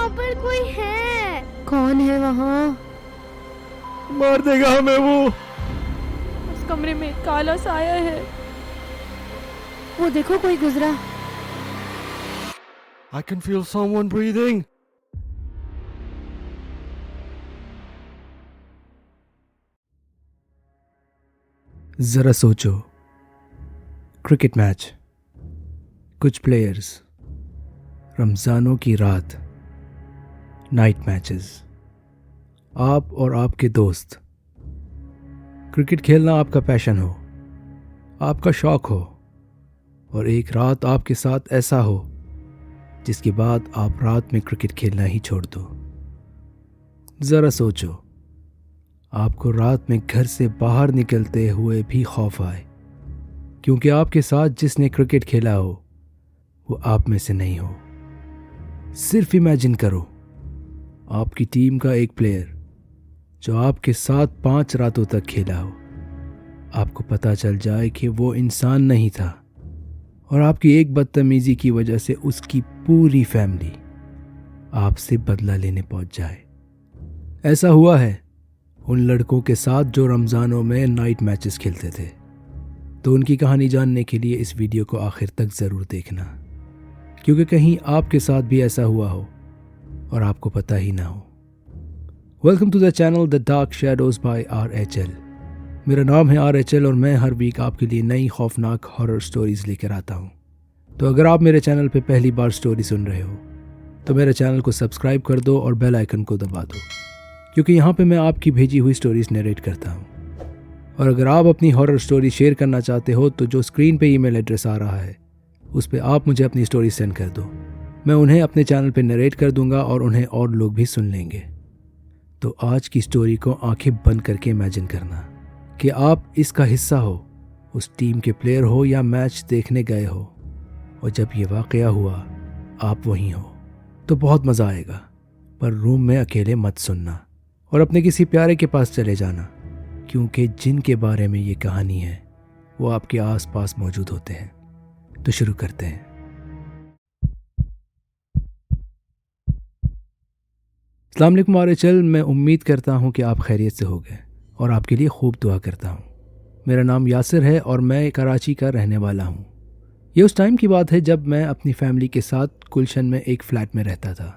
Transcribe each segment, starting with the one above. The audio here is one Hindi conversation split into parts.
वहाँ पर कोई है। कौन है वहाँ? मार देगा हमें वो। उस कमरे में काला साया है। वो देखो कोई गुजरा। I can feel someone breathing. जरा सोचो, क्रिकेट मैच, कुछ प्लेयर्स, रमजानों की रात, नाइट मैचेस, आप और आपके दोस्त। क्रिकेट खेलना आपका पैशन हो, आपका शौक हो, और एक रात आपके साथ ऐसा हो जिसके बाद आप रात में क्रिकेट खेलना ही छोड़ दो। ज़रा सोचो, आपको रात में घर से बाहर निकलते हुए भी खौफ आए क्योंकि आपके साथ जिसने क्रिकेट खेला हो वो आप में से नहीं हो। सिर्फ इमेजिन करो, आपकी टीम का एक प्लेयर जो आपके साथ 5 रातों तक खेला हो, आपको पता चल जाए कि वो इंसान नहीं था और आपकी एक बदतमीजी की वजह से उसकी पूरी फैमिली आपसे बदला लेने पहुंच जाए। ऐसा हुआ है उन लड़कों के साथ जो रमज़ानों में नाइट मैचेस खेलते थे। तो उनकी कहानी जानने के लिए इस वीडियो को आखिर तक ज़रूर देखना, क्योंकि कहीं आपके साथ भी ऐसा हुआ हो और आपको पता ही ना हो। Welcome to the channel the dark shadows by RHL। मेरा नाम है RHL और मैं हर वीक आपके लिए नई खौफनाक हॉरर स्टोरीज़ लेकर आता हूँ। तो अगर आप मेरे चैनल पे पहली बार स्टोरी सुन रहे हो तो मेरे चैनल को सब्सक्राइब कर दो और बेल आइकन को दबा दो, क्योंकि यहाँ पे मैं आपकी भेजी हुई स्टोरीज़ नरेट करता हूँ। और अगर आप अपनी हॉरर स्टोरी शेयर करना चाहते हो तो जो स्क्रीन पे ईमेल एड्रेस आ रहा है उस पे आप मुझे अपनी स्टोरी सेंड कर दो। मैं उन्हें अपने चैनल पे नरेट कर दूंगा और उन्हें और लोग भी सुन लेंगे। तो आज की स्टोरी को आंखें बंद करके इमेजिन करना कि आप इसका हिस्सा हो, उस टीम के प्लेयर हो या मैच देखने गए हो, और जब ये वाक़या हुआ आप वहीं हो तो बहुत मज़ा आएगा। पर रूम में अकेले मत सुनना और अपने किसी प्यारे के पास चले जाना, क्योंकि जिनके बारे में ये कहानी है वो आपके आसपास मौजूद होते हैं। तो शुरू करते हैं। अस्सलाम वालेकुम RHL। मैं उम्मीद करता हूँ कि आप खैरियत से होंगे और आपके लिए खूब दुआ करता हूँ। मेरा नाम यासिर है और मैं कराची का रहने वाला हूँ। ये उस टाइम की बात है जब मैं अपनी फैमिली के साथ गुलशन में एक फ़्लैट में रहता था।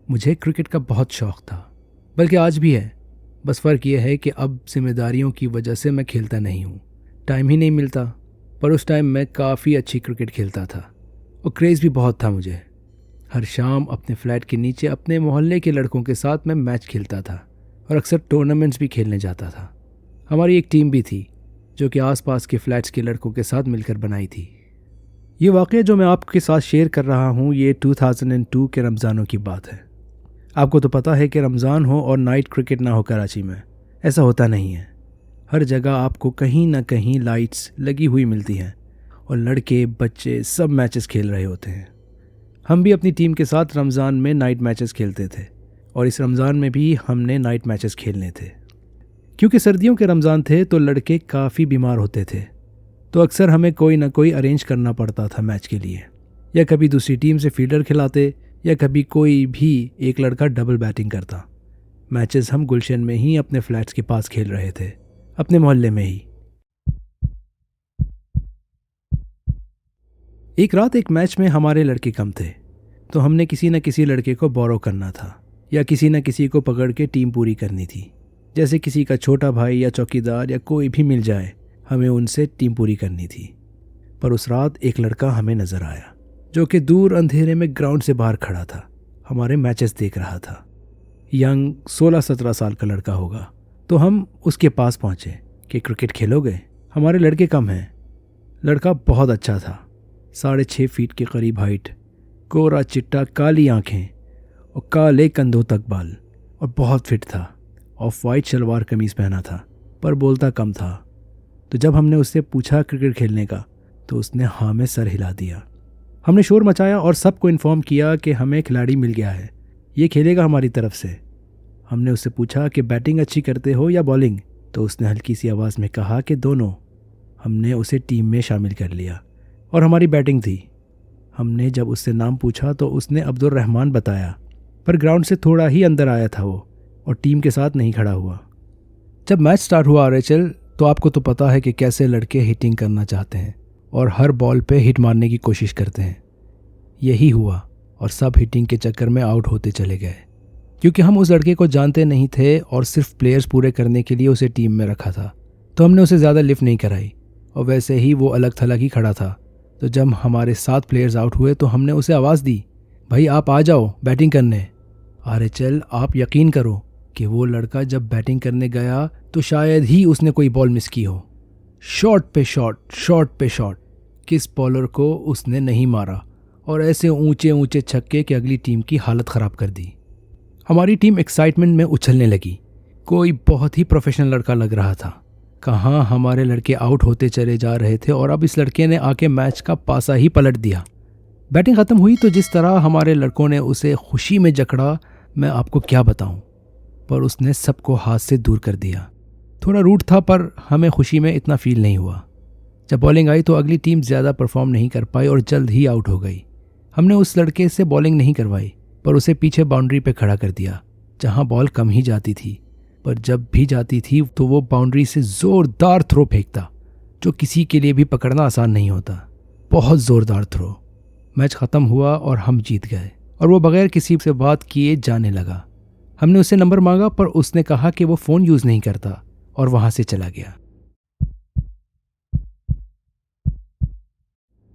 मुझे क्रिकेट का बहुत शौक़ था, बल्कि आज भी है। बस फ़र्क ये है कि अब जिम्मेदारियों की वजह से मैं खेलता नहीं हूँ, टाइम ही नहीं मिलता। पर उस टाइम मैं काफ़ी अच्छी क्रिकेट खेलता था और क्रेज़ भी बहुत था मुझे। हर शाम अपने फ्लैट के नीचे अपने मोहल्ले के लड़कों के साथ मैं मैच खेलता था और अक्सर टूर्नामेंट्स भी खेलने जाता था। हमारी एक टीम भी थी जो कि आसपास के फ्लैट्स के लड़कों के साथ मिलकर बनाई थी। ये वाक़या जो मैं आपके साथ शेयर कर रहा हूँ ये 2002 के रमज़ानों की बात है। आपको तो पता है कि रमज़ान हो और नाइट क्रिकेट ना हो कराची में, ऐसा होता नहीं है। हर जगह आपको कहीं ना कहीं लाइट्स लगी हुई मिलती हैं और लड़के बच्चे सब मैचेस खेल रहे होते हैं। हम भी अपनी टीम के साथ रमज़ान में नाइट मैचेस खेलते थे और इस रमज़ान में भी हमने नाइट मैचेस खेलने थे। क्योंकि सर्दियों के रमज़ान थे तो लड़के काफ़ी बीमार होते थे, तो अक्सर हमें कोई ना कोई अरेंज करना पड़ता था मैच के लिए। या कभी दूसरी टीम से फील्डर खिलाते या कभी कोई भी एक लड़का डबल बैटिंग करता। मैचेस हम गुलशन में ही अपने फ्लैट्स के पास खेल रहे थे, अपने मोहल्ले में ही। एक रात एक मैच में हमारे लड़के कम थे, तो हमने किसी न किसी लड़के को बोरो करना था या किसी न किसी को पकड़ के टीम पूरी करनी थी। जैसे किसी का छोटा भाई या चौकीदार या कोई भी मिल जाए, हमें उनसे टीम पूरी करनी थी। पर उस रात एक लड़का हमें नज़र आया जो कि दूर अंधेरे में ग्राउंड से बाहर खड़ा था, हमारे मैचेस देख रहा था। यंग 16-17 साल का लड़का होगा। तो हम उसके पास पहुँचे कि क्रिकेट खेलोगे? हमारे लड़के कम हैं। लड़का बहुत अच्छा था, 6.5 फीट के करीब हाइट, कोरा चिट्टा काली आँखें और काले कंधों तक बाल, और बहुत फिट था। ऑफ वाइट शलवार कमीज़ पहना था, पर बोलता कम था। तो जब हमने उससे पूछा क्रिकेट खेलने का तो उसने हाँ में सर हिला दिया। हमने शोर मचाया और सबको इन्फॉर्म किया कि हमें खिलाड़ी मिल गया है, ये खेलेगा हमारी तरफ से। हमने उससे पूछा कि बैटिंग अच्छी करते हो या बॉलिंग, तो उसने हल्की सी आवाज़ में कहा कि दोनों। हमने उसे टीम में शामिल कर लिया और हमारी बैटिंग थी। हमने जब उससे नाम पूछा तो उसने अब्दुल रहमान बताया, पर ग्राउंड से थोड़ा ही अंदर आया था वो और टीम के साथ नहीं खड़ा हुआ। जब मैच स्टार्ट हुआ आरएचएल, तो आपको तो पता है कि कैसे लड़के हिटिंग करना चाहते हैं और हर बॉल पे हिट मारने की कोशिश करते हैं। यही हुआ और सब हिटिंग के चक्कर में आउट होते चले गए, क्योंकि हम उस लड़के को जानते नहीं थे और सिर्फ प्लेयर्स पूरे करने के लिए उसे टीम में रखा था। तो हमने उसे ज़्यादा लिफ्ट नहीं कराई और वैसे ही वो अलग थलग ही खड़ा था। तो जब हमारे 7 प्लेयर्स आउट हुए तो हमने उसे आवाज़ दी, भाई आप आ जाओ बैटिंग करने। आरएचएल, आप यकीन करो कि वो लड़का जब बैटिंग करने गया तो शायद ही उसने कोई बॉल मिस की हो। शॉट पे शॉट, शॉट पे शॉट, किस बॉलर को उसने नहीं मारा और ऐसे ऊंचे ऊंचे छक्के कि अगली टीम की हालत ख़राब कर दी। हमारी टीम एक्साइटमेंट में उछलने लगी। कोई बहुत ही प्रोफेशनल लड़का लग रहा था। कहाँ हमारे लड़के आउट होते चले जा रहे थे और अब इस लड़के ने आके मैच का पासा ही पलट दिया। बैटिंग ख़त्म हुई तो जिस तरह हमारे लड़कों ने उसे खुशी में जकड़ा, मैं आपको क्या बताऊं, पर उसने सबको हाथ से दूर कर दिया। थोड़ा रूट था पर हमें खुशी में इतना फील नहीं हुआ। जब बॉलिंग आई तो अगली टीम ज़्यादा परफॉर्म नहीं कर पाई और जल्द ही आउट हो गई। हमने उस लड़के से बॉलिंग नहीं करवाई पर उसे पीछे बाउंड्री पे खड़ा कर दिया जहां बॉल कम ही जाती थी, पर जब भी जाती थी तो वो बाउंड्री से ज़ोरदार थ्रो फेंकता, जो किसी के लिए भी पकड़ना आसान नहीं होता। बहुत ज़ोरदार थ्रो। मैच ख़त्म हुआ और हम जीत गए और वो बगैर किसी से बात किए जाने लगा। हमने उससे नंबर मांगा पर उसने कहा कि वो फ़ोन यूज़ नहीं करता और वहाँ से चला गया।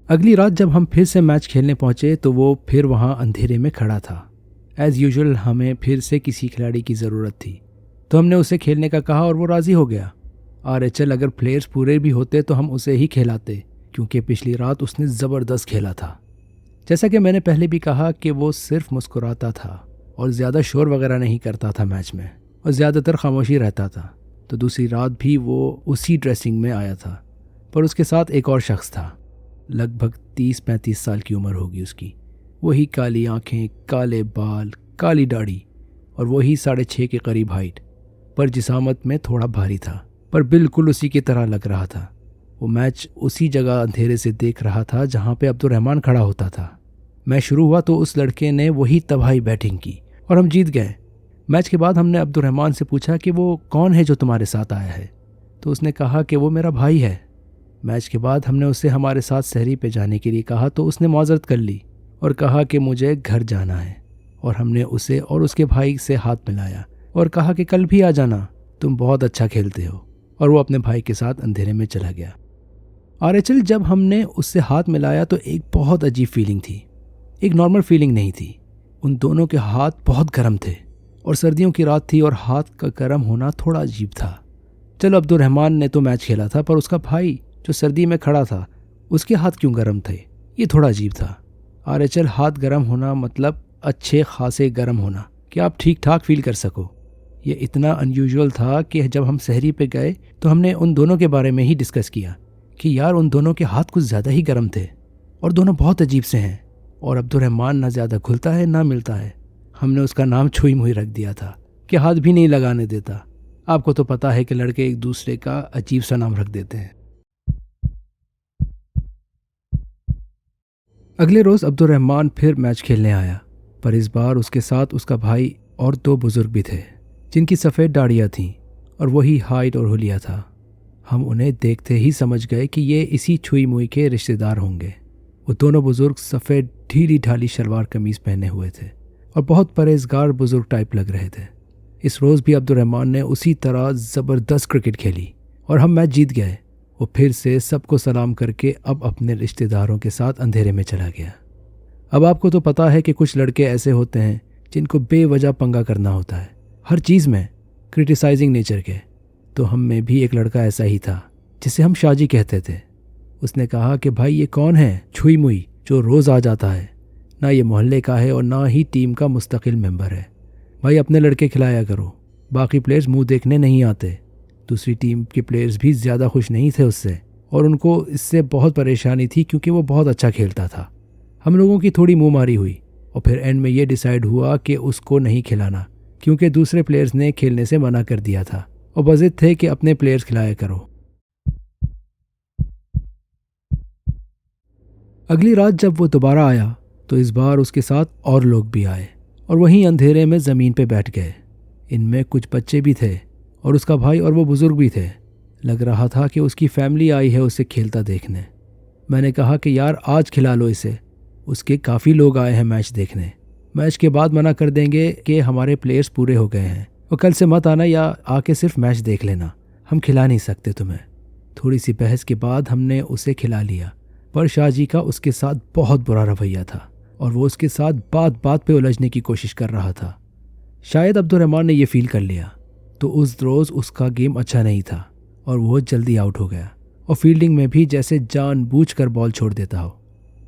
अगली रात जब हम फिर से मैच खेलने पहुंचे तो वो फिर वहाँ अंधेरे में खड़ा था। एज़ यूजुअल हमें फिर से किसी खिलाड़ी की ज़रूरत थी तो हमने उसे खेलने का कहा और वो राज़ी हो गया। आरएचएल, अगर प्लेयर्स पूरे भी होते तो हम उसे ही खिलाते, क्योंकि पिछली रात उसने ज़बरदस्त खेला था। जैसा कि मैंने पहले भी कहा कि वो सिर्फ मुस्कुराता था और ज़्यादा शोर वगैरह नहीं करता था मैच में और ज़्यादातर खामोशी रहता था। तो दूसरी रात भी वो उसी ड्रेसिंग में आया था, पर उसके साथ एक और शख्स था। लगभग 30-35 साल की उम्र होगी उसकी। वही काली आंखें, काले बाल, काली दाढ़ी और वही 6.5 के करीब हाइट, पर जिसामत में थोड़ा भारी था, पर बिल्कुल उसी की तरह लग रहा था। वो मैच उसी जगह अंधेरे से देख रहा था जहाँ पे अब्दुर्रहमान खड़ा होता था। मैच शुरू हुआ तो उस लड़के ने वही तबाही बैटिंग की और हम जीत गए। मैच के बाद हमने अब्दुर्रहमान से पूछा कि वो कौन है जो तुम्हारे साथ आया है, तो उसने कहा कि वो मेरा भाई है। मैच के बाद हमने उससे हमारे साथ सहरी पे जाने के लिए कहा तो उसने माजरत कर ली और कहा कि मुझे घर जाना है, और हमने उसे और उसके भाई से हाथ मिलाया और कहा कि कल भी आ जाना, तुम बहुत अच्छा खेलते हो, और वो अपने भाई के साथ अंधेरे में चला गया। आरएचएल, जब हमने उससे हाथ मिलाया तो एक बहुत अजीब फीलिंग थी, एक नॉर्मल फीलिंग नहीं थी। उन दोनों के हाथ बहुत गर्म थे और सर्दियों की रात थी और हाथ का गर्म होना थोड़ा अजीब था। चलो, अब्दुर्रहमान ने तो मैच खेला था, पर उसका भाई जो सर्दी में खड़ा था उसके हाथ क्यों गर्म थे, ये थोड़ा अजीब था। आरएचएल, हाथ गर्म होना मतलब अच्छे खासे गर्म होना कि आप ठीक ठाक फील कर सको। ये इतना अनयूजुअल था कि जब हम सहरी पे गए तो हमने उन दोनों के बारे में ही डिस्कस किया कि यार उन दोनों के हाथ कुछ ज़्यादा ही गर्म थे और दोनों बहुत अजीब से हैं, और अब्दुर्रहमान ना ज़्यादा घुलता है ना मिलता है। हमने उसका नाम छुई मुई रख दिया था कि हाथ भी नहीं लगाने देता। आपको तो पता है कि लड़के एक दूसरे का अजीब सा नाम रख देते हैं। अगले रोज़ अब्दुर्रहमान फिर मैच खेलने आया, पर इस बार उसके साथ उसका भाई और 2 बुजुर्ग भी थे जिनकी सफ़ेद दाढ़ियाँ थीं और वही हाइट और हुलिया था। हम उन्हें देखते ही समझ गए कि ये इसी छुई मुई के रिश्तेदार होंगे। वो दोनों बुजुर्ग सफ़ेद ढीली ढाली शलवार कमीज़ पहने हुए थे और बहुत परहेजगार बुजुर्ग टाइप लग रहे थे। इस रोज़ भी अब्दुर्रहमान ने उसी तरह ज़बरदस्त क्रिकेट खेली और हम मैच जीत गए। वो फिर से सबको सलाम करके अब अपने रिश्तेदारों के साथ अंधेरे में चला गया। अब आपको तो पता है कि कुछ लड़के ऐसे होते हैं जिनको बेवजह पंगा करना होता है, हर चीज़ में क्रिटिसाइजिंग नेचर के। तो हम में भी एक लड़का ऐसा ही था जिसे हम शाजी कहते थे। उसने कहा कि भाई ये कौन है छुई मुई जो रोज़ आ जाता है, ना ये मोहल्ले का है और ना ही टीम का मुस्तकिल मेंबर है। भाई अपने लड़के खिलाया करो, बाकी प्लेयर्स मुंह देखने नहीं आते। दूसरी टीम के प्लेयर्स भी ज़्यादा खुश नहीं थे उससे और उनको इससे बहुत परेशानी थी क्योंकि वो बहुत अच्छा खेलता था। हम लोगों की थोड़ी मुंहमारी हुई और फिर एंड में ये डिसाइड हुआ कि उसको नहीं खिलाना क्योंकि दूसरे प्लेयर्स ने खेलने से मना कर दिया था और बज़िद थे कि अपने प्लेयर्स खिलाया करो। अगली रात जब वो दोबारा आया तो इस बार उसके साथ और लोग भी आए और वहीं अंधेरे में ज़मीन पे बैठ गए। इनमें कुछ बच्चे भी थे और उसका भाई और वो बुज़ुर्ग भी थे। लग रहा था कि उसकी फैमिली आई है उसे खेलता देखने। मैंने कहा कि यार आज खिला लो इसे, उसके काफ़ी लोग आए हैं मैच देखने। मैच के बाद मना कर देंगे कि हमारे प्लेयर्स पूरे हो गए हैं और कल से मत आना या आके सिर्फ मैच देख लेना, हम खिला नहीं सकते तुम्हें। थोड़ी सी बहस के बाद हमने उसे खिला लिया, पर शाहजी का उसके साथ बहुत बुरा रवैया था और वो उसके साथ बात बात पे उलझने की कोशिश कर रहा था। शायद अब्दुर्रहमान ने यह फील कर लिया, तो उस रोज़ उसका गेम अच्छा नहीं था और वो जल्दी आउट हो गया और फील्डिंग में भी जैसे जानबूझकर बॉल छोड़ देता हो।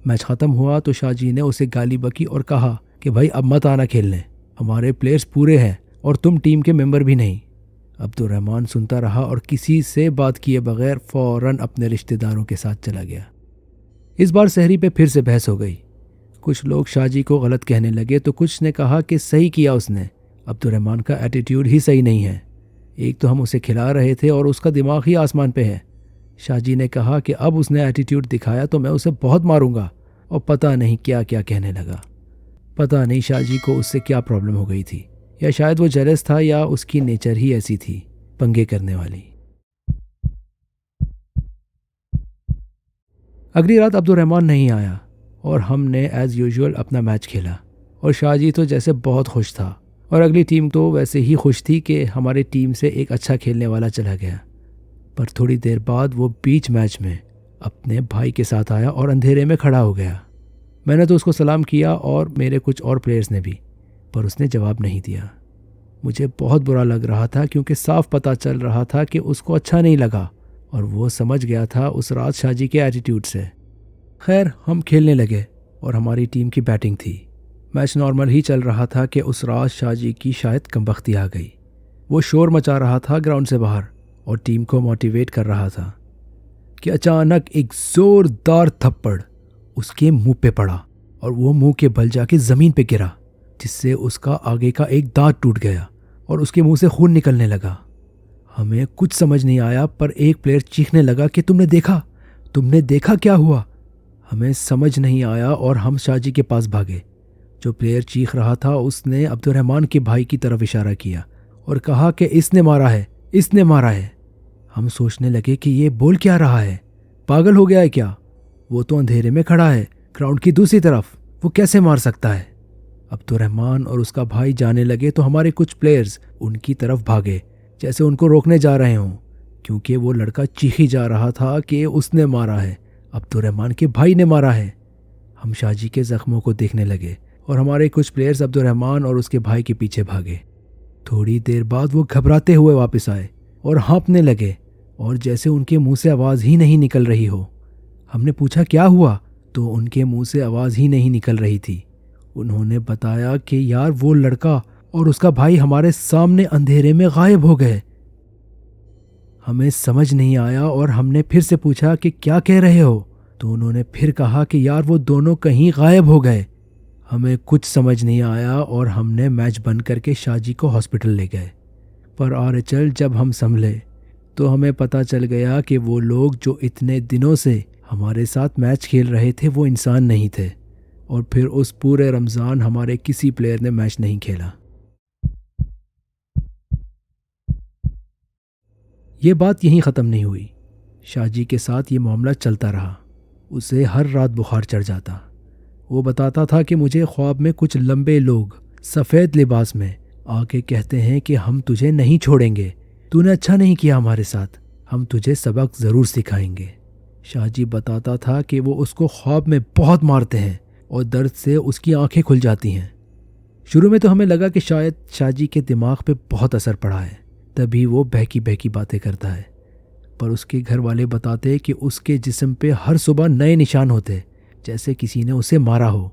मैच ख़त्म हुआ तो शाहजी ने उसे गाली बकी और कहा कि भाई अब मत आना खेलने, हमारे प्लेयर्स पूरे हैं और तुम टीम के मेंबर भी नहीं। अब्दुर्रहमान सुनता रहा और किसी से बात किए बगैर फ़ौरन अपने रिश्तेदारों के साथ चला गया। इस बार सहरी पे फिर से बहस हो गई। कुछ लोग शाहजी को गलत कहने लगे तो कुछ ने कहा कि सही किया उसने, अब्दुर्रहमान का एटीट्यूड ही सही नहीं है। एक तो हम उसे खिला रहे थे और उसका दिमाग ही आसमान पे है। शाहजी ने कहा कि अब उसने एटीट्यूड दिखाया तो मैं उसे बहुत मारूंगा, और पता नहीं क्या क्या कहने लगा। पता नहीं शाहजी को उससे क्या प्रॉब्लम हो गई थी, या शायद वो जेलस था या उसकी नेचर ही ऐसी थी, पंगे करने वाली। अगली रात अब्दुर्रहमान नहीं आया और हमने एज़ यूजुअल अपना मैच खेला और शाहजी तो जैसे बहुत खुश था और अगली टीम तो वैसे ही खुश थी कि हमारी टीम से एक अच्छा खेलने वाला चला गया। पर थोड़ी देर बाद वो बीच मैच में अपने भाई के साथ आया और अंधेरे में खड़ा हो गया। मैंने तो उसको सलाम किया और मेरे कुछ और प्लेयर्स ने भी, पर उसने जवाब नहीं दिया। मुझे बहुत बुरा लग रहा था क्योंकि साफ पता चल रहा था कि उसको अच्छा नहीं लगा और वो समझ गया था उस रात शाहजी के एटीट्यूड से। खैर हम खेलने लगे और हमारी टीम की बैटिंग थी। मैच नॉर्मल ही चल रहा था कि उस रात शाहजी की शायद कमबख्ती आ गई। वो शोर मचा रहा था ग्राउंड से बाहर और टीम को मोटिवेट कर रहा था कि अचानक एक ज़ोरदार थप्पड़ उसके मुंह पे पड़ा और वो मुंह के बल जाके ज़मीन पे गिरा, जिससे उसका आगे का एक दांत टूट गया और उसके मुंह से खून निकलने लगा। हमें कुछ समझ नहीं आया, पर एक प्लेयर चीखने लगा कि तुमने देखा क्या हुआ। हमें समझ नहीं आया और हम शाहजी के पास भागे। जो प्लेयर चीख रहा था उसने अब्दुर्रहमान के भाई की तरफ इशारा किया और कहा कि इसने मारा है। हम सोचने लगे कि ये बोल क्या रहा है, पागल हो गया है क्या? वो तो अंधेरे में खड़ा है ग्राउंड की दूसरी तरफ, वो कैसे मार सकता है? अब्दुर्रहमान और उसका भाई जाने लगे तो हमारे कुछ प्लेयर्स उनकी तरफ भागे, जैसे उनको रोकने जा रहे हों, क्योंकि वो लड़का चीखी जा रहा था कि उसने मारा है, अब्दुर्रहमान के भाई ने मारा है। हम शाहजी के जख्मों को देखने लगे और हमारे कुछ प्लेयर्स अब्दुर्रहमान और उसके भाई के पीछे भागे। थोड़ी देर बाद वो घबराते हुए वापस आए और हाँफने लगे और जैसे उनके मुंह से आवाज़ ही नहीं निकल रही हो। हमने पूछा क्या हुआ, तो उनके मुंह से आवाज़ ही नहीं निकल रही थी। उन्होंने बताया कि यार वो लड़का और उसका भाई हमारे सामने अंधेरे में गायब हो गए। हमें समझ नहीं आया और हमने फिर से पूछा कि क्या कह रहे हो, तो उन्होंने फिर कहा कि यार वो दोनों कहीं गायब हो गए। हमें कुछ समझ नहीं आया और हमने मैच बंद करके शाहजी को हॉस्पिटल ले गए। पर आरएचएल जब हम संभले तो हमें पता चल गया कि वो लोग जो इतने दिनों से हमारे साथ मैच खेल रहे थे वो इंसान नहीं थे, और फिर उस पूरे रमज़ान हमारे किसी प्लेयर ने मैच नहीं खेला। ये बात यहीं ख़त्म नहीं हुई। शाहजी के साथ ये मामला चलता रहा। उसे हर रात बुखार चढ़ जाता। वो बताता था कि मुझे ख्वाब में कुछ लंबे लोग सफ़ेद लिबास में आके कहते हैं कि हम तुझे नहीं छोड़ेंगे, तूने अच्छा नहीं किया हमारे साथ, हम तुझे सबक ज़रूर सिखाएंगे। शाहजी बताता था कि वो उसको ख्वाब में बहुत मारते हैं और दर्द से उसकी आंखें खुल जाती हैं। शुरू में तो हमें लगा कि शायद शाहजी के दिमाग पे बहुत असर पड़ा है, तभी वो बहकी बहकी बातें करता है। पर उसके घर वाले बताते कि उसके जिस्म पे हर सुबह नए निशान होते, जैसे किसी ने उसे मारा हो।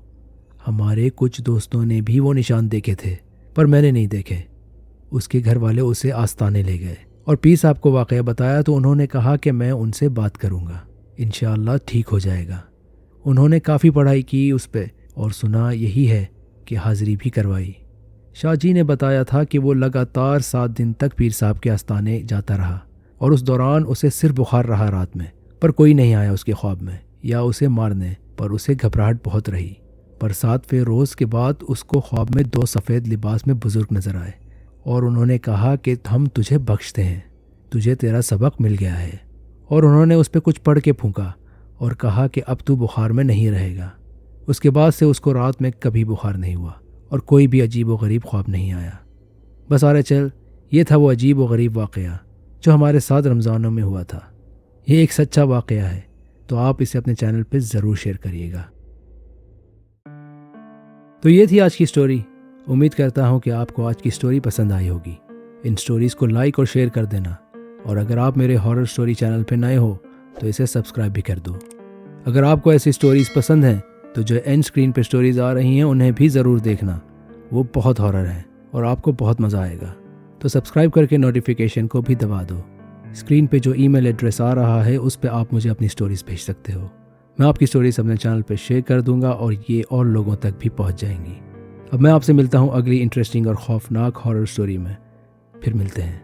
हमारे कुछ दोस्तों ने भी वो निशान देखे थे, पर मैंने नहीं देखे। उसके घर वाले उसे आस्ताने ले गए और पीर साहब को वाक़या बताया तो उन्होंने कहा कि मैं उनसे बात करूँगा, इंशाअल्लाह ठीक हो जाएगा। उन्होंने काफ़ी पढ़ाई की उस पर और सुना यही है कि हाज़िरी भी करवाई। शाहजी ने बताया था कि वो लगातार 7 दिन तक पीर साहब के आस्ताने जाता रहा और उस दौरान उसे सिर्फ बुखार रहा रात में, पर कोई नहीं आया उसके ख्वाब में या उसे मारने, पर उसे घबराहट बहुत रही। पर 7वें रोज़ के बाद उसको ख्वाब में 2 सफ़ेद लिबास में बुज़ुर्ग नज़र आए और उन्होंने कहा कि हम तुझे बख्शते हैं, तुझे तेरा सबक मिल गया है। और उन्होंने उस पर कुछ पढ़ के फूंका और कहा कि अब तू बुखार में नहीं रहेगा। उसके बाद से उसको रात में कभी बुखार नहीं हुआ और कोई भी अजीब व गरीब ख्वाब नहीं आया। बस आरे चल, ये था वो अजीब व गरीब वाक़या जो हमारे साथ रमज़ानों में हुआ था। ये एक सच्चा वाक़या है, तो आप इसे अपने चैनल पर ज़रूर शेयर करिएगा। तो ये थी आज की स्टोरी। उम्मीद करता हूँ कि आपको आज की स्टोरी पसंद आई होगी। इन स्टोरीज़ को लाइक और शेयर कर देना, और अगर आप मेरे हॉरर स्टोरी चैनल पर नए हो तो इसे सब्सक्राइब भी कर दो। अगर आपको ऐसी स्टोरीज़ पसंद हैं तो जो एंड स्क्रीन पर स्टोरीज़ आ रही हैं उन्हें भी ज़रूर देखना, वो बहुत हॉरर हैं और आपको बहुत मज़ा आएगा। तो सब्सक्राइब करके नोटिफिकेशन को भी दबा दो। स्क्रीन पे जो ईमेल एड्रेस आ रहा है उस पर आप मुझे अपनी स्टोरीज़ भेज सकते हो। मैं आपकी स्टोरीज़ अपने चैनल पे शेयर कर दूंगा और ये और लोगों तक भी पहुंच जाएंगी। अब मैं आपसे मिलता हूं अगली इंटरेस्टिंग और खौफनाक हॉरर स्टोरी में। फिर मिलते हैं।